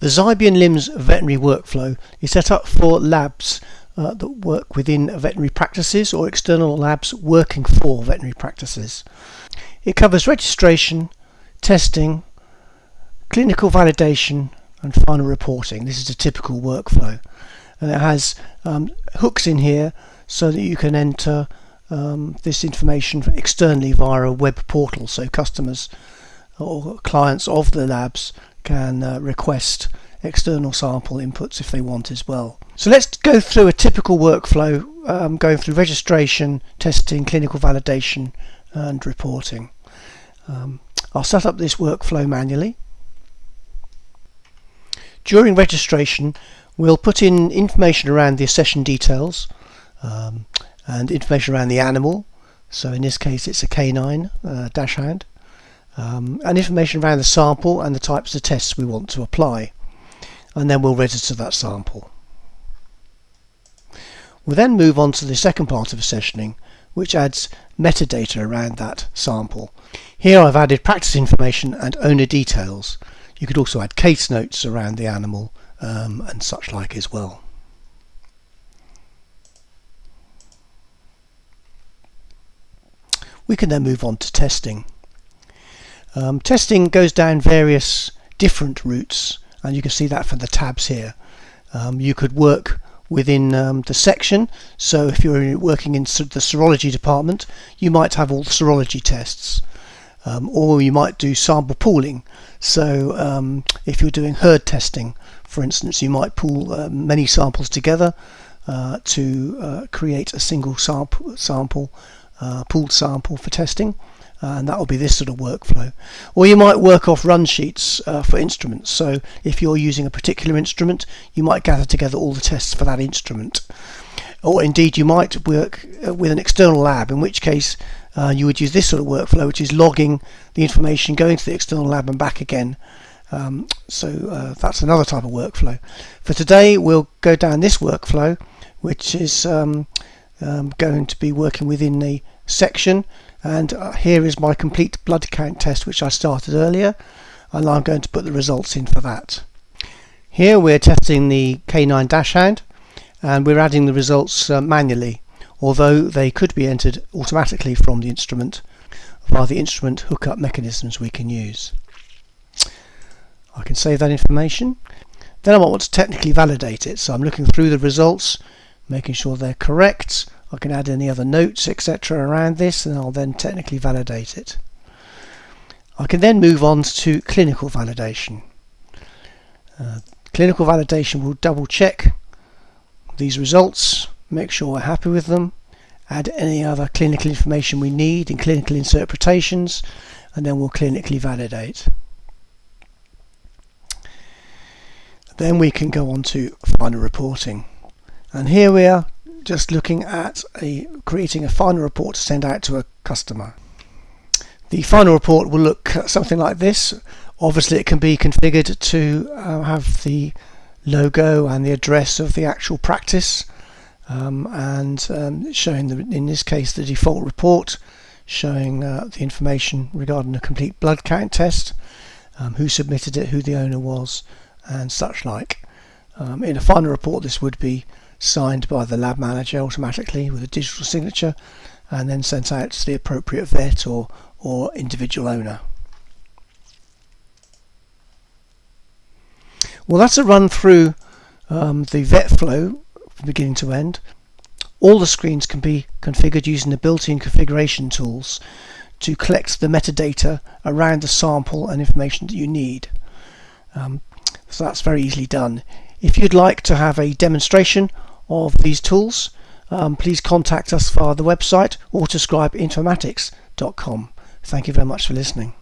The Xybion LIMS Veterinary Workflow is set up for labs that work within veterinary practices or external labs working for veterinary practices. It covers registration, testing, clinical validation and final reporting. This is a typical workflow, and it has hooks in here so that you can enter this information externally via a web portal, so customers or clients of the labs can request external sample inputs if they want as well. So let's go through a typical workflow, going through registration, testing, clinical validation and reporting. I'll set up this workflow manually. During registration, we'll put in information around the accession details and information around the animal. So in this case it's a canine dachshund. And information around the sample and the types of tests we want to apply, and then we'll register that sample. We'll then move on to the second part of accessioning, which adds metadata around that sample. Here I've added practice information and owner details. You could also add case notes around the animal and such like as well. We can then move on to testing. Testing goes down various different routes, and you can see that from the tabs here. You could work within the section, so if you're working in the serology department, you might have all the serology tests, or you might do sample pooling. So if you're doing herd testing, for instance, you might pool many samples together to create a single pooled sample for testing. And that will be this sort of workflow. Or you might work off run sheets for instruments. So if you're using a particular instrument, you might gather together all the tests for that instrument. Or indeed you might work with an external lab, in which case you would use this sort of workflow, which is logging the information, going to the external lab and back again. So that's another type of workflow. For today we'll go down this workflow, which is going to be working within the section. And here is my complete blood count test, which I started earlier, and I'm going to put the results in for that. Here we're testing the canine dachshund, and we're adding the results manually, although they could be entered automatically from the instrument via the instrument hookup mechanisms we can use. I can save that information. Then I want to technically validate it, so I'm looking through the results, making sure they're correct. I can add any other notes, etc. around this, and I'll then technically validate it. I can then move on to clinical validation. Clinical validation will double check these results, make sure we're happy with them, add any other clinical information we need in clinical interpretations, and then we'll clinically validate. Then we can go on to final reporting. And here we are, just looking at creating a final report to send out to a customer. The final report will look something like this. Obviously it can be configured to have the logo and the address of the actual practice, and showing in this case the default report, showing the information regarding a complete blood count test, who submitted it, who the owner was and such like. In a final report this would be signed by the lab manager automatically with a digital signature, and then sent out to the appropriate vet or individual owner. Well, that's a run through the vet flow from beginning to end. All the screens can be configured using the built-in configuration tools to collect the metadata around the sample and information that you need. So that's very easily done. If you'd like to have a demonstration of these tools, please contact us via the website autoscribeinformatics.com. Thank you very much for listening.